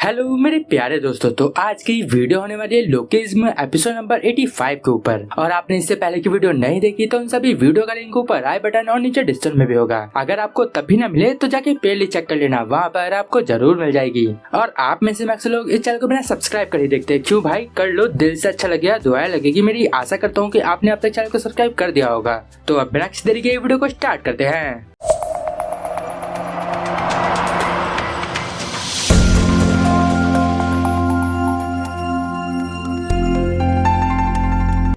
Hello मेरे प्यारे दोस्तों, तो आज की वीडियो होने वाली है लोकेज्म एपिसोड नंबर 85 के ऊपर। और आपने इससे पहले की वीडियो नहीं देखी तो उन सभी वीडियो का लिंक ऊपर आई बटन और नीचे डिस्क्रिप्शन में भी होगा। अगर आपको तभी न मिले तो जाके प्लेलिस्ट चेक कर लेना, वहाँ पर आपको जरूर मिल जाएगी। और आप में से मैक्स लोग इस चैनल को बिना सब्सक्राइब कर ही देखते, क्यों भाई? कर लो, दिल से अच्छा लगे, दुआ लगेगी मेरी। आशा करता हूँ कि आपने अब तक चैनल को सब्सक्राइब कर दिया होगा। तो अब बिना किसी देरी के वीडियो को स्टार्ट करते हैं।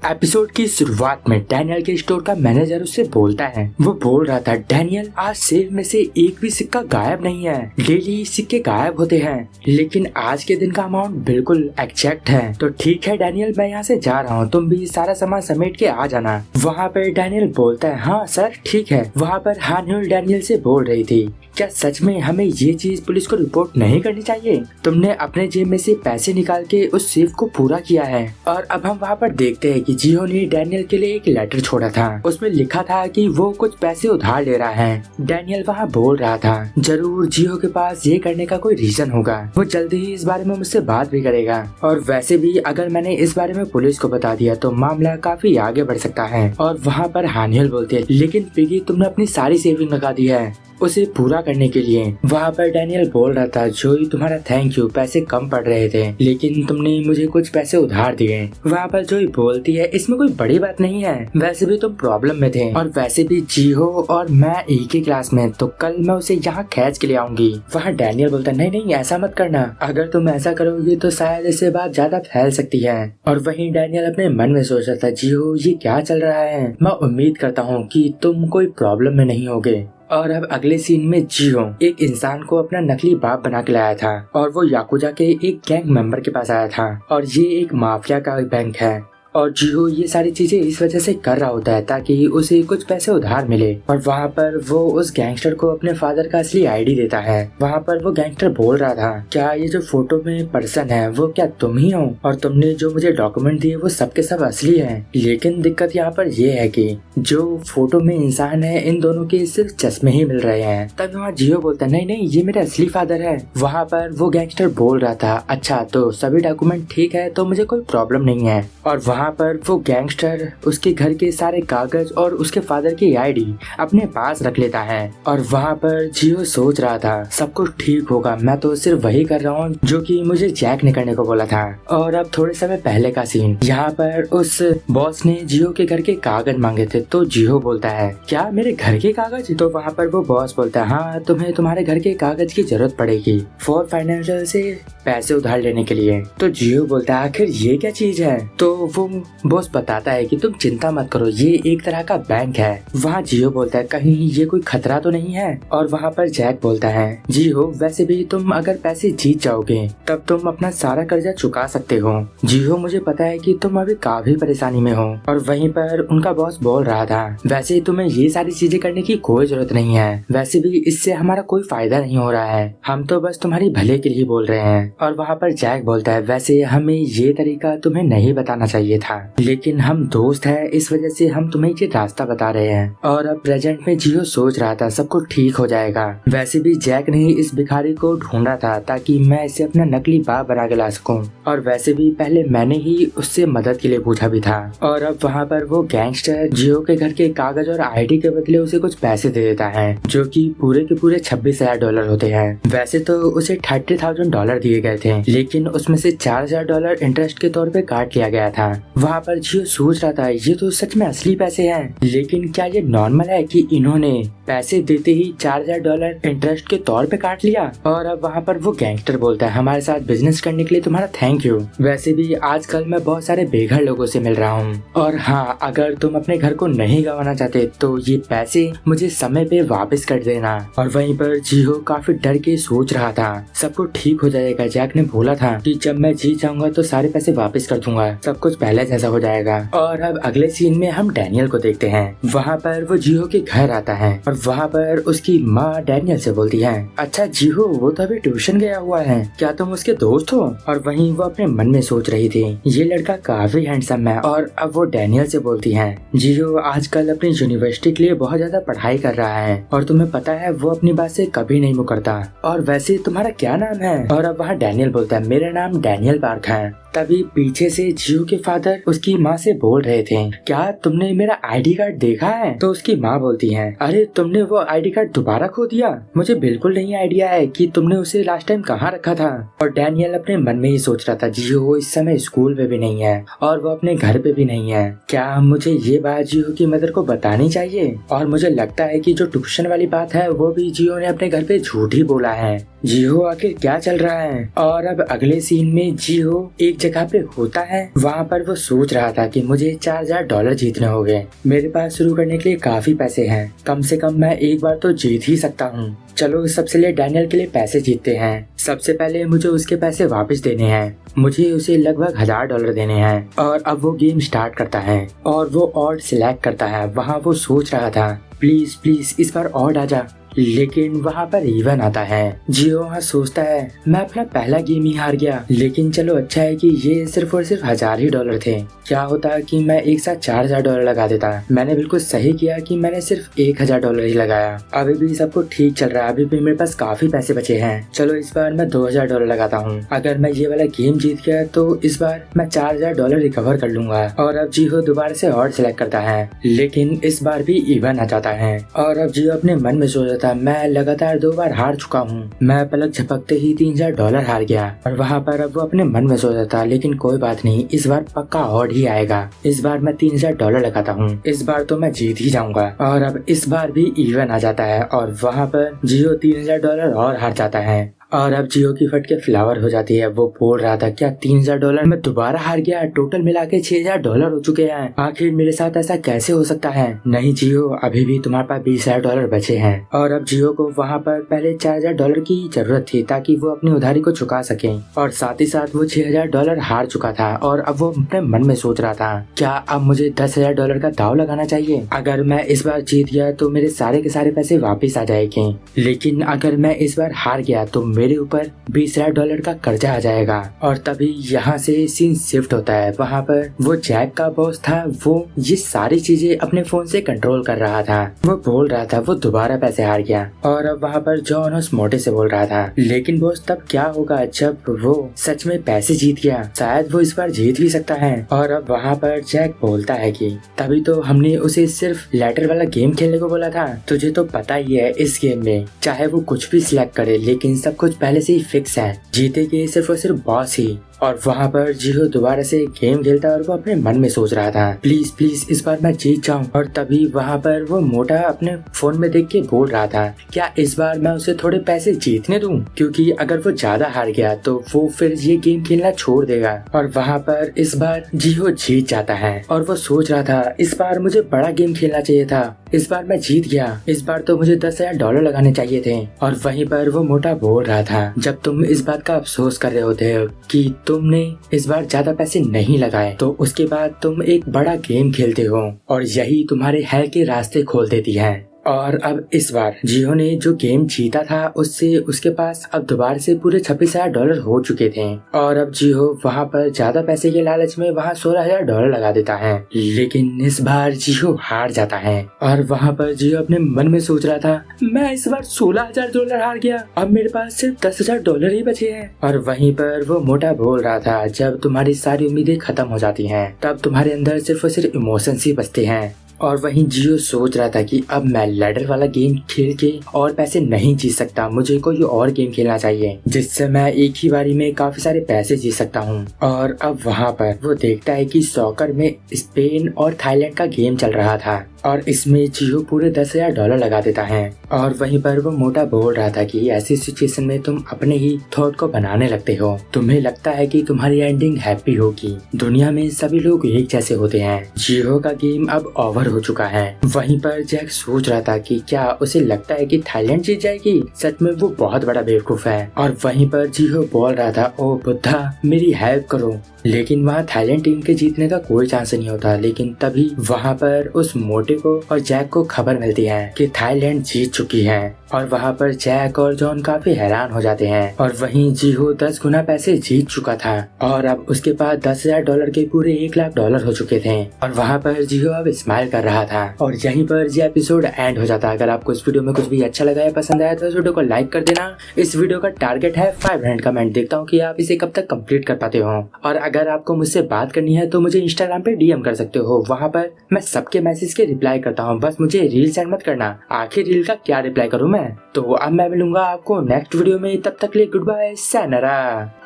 एपिसोड की शुरुआत में डैनियल के स्टोर का मैनेजर उससे बोलता है। वो बोल रहा था, डैनियल आज सेफ में से एक भी सिक्का गायब नहीं है। डेली सिक्के गायब होते हैं, लेकिन आज के दिन का अमाउंट बिल्कुल एग्जैक्ट है। तो ठीक है डैनियल, मैं यहाँ से जा रहा हूँ, तुम भी सारा सामान समेट के आ जाना। वहाँ पर डैनियल बोलता है, हाँ सर ठीक है। वहाँ पर हान्युल डैनियल से बोल रही थी, क्या सच में हमें ये चीज पुलिस को रिपोर्ट नहीं करनी चाहिए? तुमने अपने जेब में से पैसे निकाल के उस सेफ को पूरा किया है। और अब हम वहाँ पर देखते हैं कि जियो ने डैनियल के लिए एक लेटर छोड़ा था। उसमें लिखा था कि वो कुछ पैसे उधार ले रहा है। डैनियल वहाँ बोल रहा था, जरूर जियो के पास ये करने का कोई रीजन होगा, वो जल्दी ही इस बारे में मुझसे बात भी करेगा। और वैसे भी अगर मैंने इस बारे में पुलिस को बता दिया तो मामला काफी आगे बढ़ सकता है। और वहाँ पर हान्युल बोलती है, लेकिन पिगी तुमने अपनी सारी सेविंग लगा दी है उसे पूरा करने के लिए। वहाँ पर डैनियल बोल रहा था, जोई तुम्हारा थैंक यू, पैसे कम पड़ रहे थे लेकिन तुमने मुझे कुछ पैसे उधार दिए। वहाँ पर जोई बोलती है, इसमें कोई बड़ी बात नहीं है, वैसे भी तुम प्रॉब्लम में थे और वैसे भी जियो और मैं एक ही क्लास में, तो कल मैं उसे यहाँ खींच के ले आऊंगी। वहाँ डैनियल बोलता है, नहीं नहीं ऐसा मत करना, अगर तुम ऐसा करोगे तो शायद इससे बात ज्यादा फैल सकती है। और वहीं डैनियल अपने मन में सोच रहा था, जियो ये क्या चल रहा है, मैं उम्मीद करता हूँ कि तुम कोई प्रॉब्लम में नहीं होगे। और अब अगले सीन में जियो एक इंसान को अपना नकली बाप बना के लाया था और वो याकुजा के एक गैंग मेंबर के पास आया था। और ये एक माफिया का बैंक है और जियो ये सारी चीजें इस वजह से कर रहा होता है ताकि उसे कुछ पैसे उधार मिले। और वहाँ पर वो उस गैंगस्टर को अपने फादर का असली आईडी देता है। वहाँ पर वो गैंगस्टर बोल रहा था, क्या ये जो फोटो में पर्सन है वो क्या तुम ही हो? और तुमने जो मुझे डॉक्यूमेंट दिए वो सब के सब असली है, लेकिन दिक्कत यहाँ पर ये है कि जो फोटो में इंसान है इन दोनों के सिर्फ चश्मे ही मिल रहे हैं। तब वहाँ जियो बोलता है, नहीं नहीं ये मेरा असली फादर है। वहाँ पर वो गैंगस्टर बोल रहा था, अच्छा तो सभी डॉक्यूमेंट ठीक है तो मुझे कोई प्रॉब्लम नहीं है। और वहाँ पर वो गैंगस्टर उसके घर के सारे कागज और उसके फादर की आईडी अपने पास रख लेता है। और वहाँ पर जियो सोच रहा था, सब कुछ ठीक होगा, मैं तो सिर्फ वही कर रहा हूँ जो कि मुझे जैक ने करने को बोला था। और अब थोड़े समय पहले का सीन, यहाँ पर उस बॉस ने जियो के घर के कागज मांगे थे तो जियो बोलता है, क्या मेरे घर के कागज? तो वहाँ पर वो बॉस बोलता है, हाँ तुम्हें तुम्हारे घर के कागज की जरूरत पड़ेगी फॉर फाइनेंशियल से पैसे उधार लेने के लिए। तो जियो बोलता है, आखिर ये क्या चीज है? तो वो बॉस बताता है कि तुम चिंता मत करो, ये एक तरह का बैंक है। वहाँ जियो बोलता है, कहीं ये कोई खतरा तो नहीं है? और वहाँ पर जैक बोलता है, जियो वैसे भी तुम अगर पैसे जीत जाओगे तब तुम अपना सारा कर्जा चुका सकते हो। जियो मुझे पता है कि तुम अभी काफी परेशानी में हो। और वहीं पर उनका बॉस बोल रहा था, वैसे तुम्हें ये सारी चीजें करने की कोई जरूरत नहीं है, वैसे भी इससे हमारा कोई फायदा नहीं हो रहा है, हम तो बस तुम्हारी भले के लिए बोल रहे हैं। और वहाँ पर जैक बोलता है, वैसे हमें ये तरीका तुम्हें नहीं बताना चाहिए था, लेकिन हम दोस्त हैं इस वजह से हम तुम्हें ये रास्ता बता रहे हैं। और अब प्रेजेंट में जियो सोच रहा था सब कुछ ठीक हो जाएगा, वैसे भी जैक ने इस भिखारी को ढूंढा था ताकि मैं इसे अपना नकली बाप बना के ला सकूं। और वैसे भी पहले मैंने ही उससे मदद के लिए पूछा भी था। और अब वहाँ पर वो गैंगस्टर जियो के घर के कागज और आईडी के बदले उसे कुछ पैसे दे देता है जो कि पूरे के पूरे $26,000 होते हैं। वैसे तो उसे $30,000 दिए गए थे, लेकिन उसमें से $4,000 इंटरेस्ट के तौर पे काट लिया गया था। वहाँ पर जियो सोच रहा था, ये तो सच में असली पैसे हैं, लेकिन क्या ये नॉर्मल है कि इन्होंने पैसे देते ही $4,000 इंटरेस्ट के तौर पे काट लिया? और अब वहाँ पर वो गैंगस्टर बोलता है, हमारे साथ बिजनेस करने के लिए तुम्हारा थैंक यू, वैसे भी आजकल मैं बहुत सारे बेघर लोगों से मिल रहा हूँ, और हाँ अगर तुम अपने घर को नहीं गंवाना चाहते तो ये पैसे मुझे समय पे वापस कर देना। और वहीं पर जियो काफी डर के सोच रहा था, सब कुछ ठीक हो जाएगा, जैक ने बोला था कि जब मैं जीत जाऊंगा तो सारे पैसे वापस कर दूंगा, सब कुछ पहले जैसा हो जाएगा। और अब अगले सीन में हम डैनियल को देखते हैं। वहाँ पर वो जिहो के घर आता है और वहाँ पर उसकी माँ डैनियल से बोलती है, अच्छा जिहो, वो तो अभी ट्यूशन गया हुआ है, क्या तुम उसके दोस्त हो? और वहीं वो अपने मन में सोच रही थी, ये लड़का काफी हैंडसम है। और अब वो डैनियल से बोलती है, जिहो आजकल अपनी यूनिवर्सिटी के लिए बहुत ज्यादा पढ़ाई कर रहा है और तुम्हें पता है वो अपनी बात से कभी नहीं मुकरता। और वैसे तुम्हारा क्या नाम है? और अब वहाँ डैनियल बोलता है, मेरा नाम डैनियल पार्क है। तभी पीछे से जियो के फादर उसकी माँ से बोल रहे थे, क्या तुमने मेरा आईडी कार्ड देखा है? तो उसकी माँ बोलती है, अरे तुमने वो आईडी कार्ड दोबारा खो दिया? मुझे बिल्कुल नहीं आइडिया है कि तुमने उसे लास्ट टाइम कहाँ रखा था। और डैनियल अपने मन में ही सोच रहा था, जियो इस समय स्कूल पे भी नहीं है और वो अपने घर पे भी नहीं है, क्या मुझे ये बात जियो की मदर को बतानी चाहिए? और मुझे लगता है कि जो ट्यूशन वाली बात है वो भी जियो ने अपने घर पे झूठ ही बोला है। जियो आखिर क्या चल रहा है? और अब अगले सीन में जियो एक जगह पे होता है। वहाँ पर वो सोच रहा था कि मुझे $4000 जीतने होंगे। मेरे पास शुरू करने के लिए काफी पैसे हैं, कम से कम मैं एक बार तो जीत ही सकता हूँ। चलो सबसे लिए डैनियल के लिए पैसे जीतते हैं। सबसे पहले मुझे उसके पैसे वापस देने हैं। मुझे उसे लगभग $1000 देने हैं। और अब वो गेम स्टार्ट करता है और वो ऑड सिलेक्ट करता है। वहाँ वो सोच रहा था, प्लीज प्लीज इस बार ऑड आ जा, लेकिन वहाँ पर इवन आता है। जियो वहाँ सोचता है, मैं अपना पहला गेम ही हार गया, लेकिन चलो अच्छा है कि ये सिर्फ और सिर्फ $1000 थे। क्या होता कि मैं एक साथ $4000 लगा देता। मैंने बिल्कुल सही किया कि मैंने सिर्फ $1000 ही लगाया। अभी भी सब कुछ ठीक चल रहा है, अभी भी मेरे पास काफी पैसे बचे हैं। चलो इस बार मैं $2000 लगाता हूँ। अगर मैं ये वाला गेम जीत गया तो इस बार मैं $4000 रिकवर कर लूंगा। और अब जियो दोबारा से ऑड सिलेक्ट करता है, लेकिन इस बार भी इवन आ जाता है। और अब जियो अपने मन में सोच रहा था, मैं लगातार 2 बार हार चुका हूँ, मैं पलक झपकते ही $3000 हार गया। और वहाँ पर अब वो अपने मन में सोच रहा था, लेकिन कोई बात नहीं, इस बार पक्का ऑड ही आएगा। इस बार मैं $3000 लगाता हूँ, इस बार तो मैं जीत ही जाऊंगा। और अब इस बार भी इवन आ जाता है और वहाँ पर जियो $3000 और हार जाता है। और अब जियो की फट के फ्लावर हो जाती है। वो बोल रहा था, क्या $3000 में दोबारा हार गया? टोटल मिला के $6000 हो चुके हैं। आखिर मेरे साथ ऐसा कैसे हो सकता है? नहीं जियो, अभी भी तुम्हारे पास $20000 बचे हैं। और अब जियो को वहाँ पर पहले $4000 की जरूरत थी ताकि वो अपनी उधारी को चुका सके, और साथ ही साथ वो $6000 हार चुका था। और अब वो अपने मन में सोच रहा था, क्या अब मुझे $10000 का दाव लगाना चाहिए? अगर मैं इस बार जीत गया तो मेरे सारे के सारे पैसे वापिस आ जाएंगे, लेकिन अगर मैं इस बार हार गया तो मेरे ऊपर $20000 का कर्जा आ जाएगा। और तभी यहाँ से सीन शिफ्ट होता है। वहाँ पर वो जैक का बॉस था, वो ये सारी चीजें अपने फोन से कंट्रोल कर रहा था। वो बोल रहा था वो दोबारा पैसे हार गया। और अब वहाँ पर जॉन उस मोटे से बोल रहा था, लेकिन बॉस तब क्या होगा जब वो सच में पैसे जीत गया? शायद वो इस बार जीत भी सकता है। और अब वहाँ पर जैक बोलता है कि तभी तो हमने उसे सिर्फ लेटर वाला गेम खेलने को बोला था। तुझे तो पता ही है इस गेम में चाहे वो कुछ भी सिलेक्ट करे, लेकिन सब कुछ पहले से ही फिक्स है, जीतेगी सिर्फ और सिर्फ बॉस ही। और वहाँ पर जियो दोबारा से गेम खेलता और वो अपने मन में सोच रहा था, प्लीज प्लीज इस बार मैं जीत जाऊं। और तभी वहाँ पर वो मोटा अपने फोन में देख के बोल रहा था, क्या इस बार मैं उसे थोड़े पैसे जीतने दूं? क्योंकि अगर वो ज्यादा हार गया तो वो फिर ये गेम खेलना छोड़ देगा। और वहाँ पर इस बार जियो जीत जाता है और वो सोच रहा था, इस बार मुझे बड़ा गेम खेलना चाहिए था, इस बार मैं जीत गया, इस बार तो मुझे $10000 लगाने चाहिए थे। और वहीं पर वो मोटा बोल रहा था, जब तुम इस बात का अफसोस कर रहे होते हो कि तुमने इस बार ज्यादा पैसे नहीं लगाए, तो उसके बाद तुम एक बड़ा गेम खेलते हो और यही तुम्हारे हेल के रास्ते खोल देती है। और अब इस बार जियो ने जो गेम जीता था उससे उसके पास अब दोबारा से पूरे $26,000 हो चुके थे। और अब जियो वहाँ पर ज्यादा पैसे के लालच में वहाँ $16,000 लगा देता है, लेकिन इस बार जियो हार जाता है। और वहाँ पर जियो अपने मन में सोच रहा था, मैं इस बार $16,000 हार गया, अब मेरे पास सिर्फ $10,000 ही बचे हैं। और वहीं पर वो मोटा बोल रहा था, जब तुम्हारी सारी उम्मीदें खत्म हो जाती हैं तब तुम्हारे अंदर सिर्फ और सिर्फ इमोशंस ही बचते हैं। और वहीं जियो सोच रहा था कि अब मैं लैडर वाला गेम खेल के और पैसे नहीं जीत सकता, मुझे कोई और गेम खेलना चाहिए जिससे मैं एक ही बारी में काफी सारे पैसे जीत सकता हूँ। और अब वहाँ पर वो देखता है कि सॉकर में स्पेन और थाईलैंड का गेम चल रहा था। और इसमें जियो पूरे $10,000 लगा देता है। और वहीं पर वो मोटा बोल रहा था कि ऐसी सिचुएशन में तुम अपने ही थॉट को बनाने लगते हो, तुम्हें लगता है कि तुम्हारी एंडिंग हैप्पी होगी, दुनिया में सभी लोग एक जैसे होते हैं, जियो का गेम अब ओवर हो चुका है। वहीं पर जैक सोच रहा था कि क्या उसे लगता है कि थाईलैंड जीत जाएगी, सच में वो बहुत बड़ा बेवकूफ है। और वहीं पर जियो बोल रहा था, ओ बुद्धा मेरी हेल्प करो, लेकिन वहाँ थाईलैंड टीम के जीतने का कोई चांस नहीं होता। लेकिन तभी वहाँ पर उस मोटे को और जैक को खबर मिलती है कि थाईलैंड जीत चुकी है। और वहाँ पर जैक और जॉन काफी हैरान हो जाते हैं। और वहीं जियो 10 गुना पैसे जीत चुका था और अब उसके पास $10,000 के पूरे $1,00,000 हो चुके थे। और वहाँ पर जियो अब स्माइल कर रहा था। और यहीं पर ये एपिसोड एंड हो जाता है। अगर आपको इस वीडियो में कुछ भी अच्छा लगा या पसंद आया तो इस वीडियो को लाइक कर देना। इस वीडियो का टारगेट है 500 कमेंट। देखता हूँ कि आप इसे कब तक कंप्लीट कर पाते हो। और अगर आपको मुझसे बात करनी है तो मुझे इंस्टाग्राम पे डीएम कर सकते हो, वहाँ पर मैं सबके मैसेज के रिप्लाई करता हूँ। बस मुझे रील सेंड मत करना, आखिर रील का क्या रिप्लाई करूँ मैं। तो अब मैं मिलूंगा आपको नेक्स्ट वीडियो में, तब तक के लिए गुड बाय, sayonara।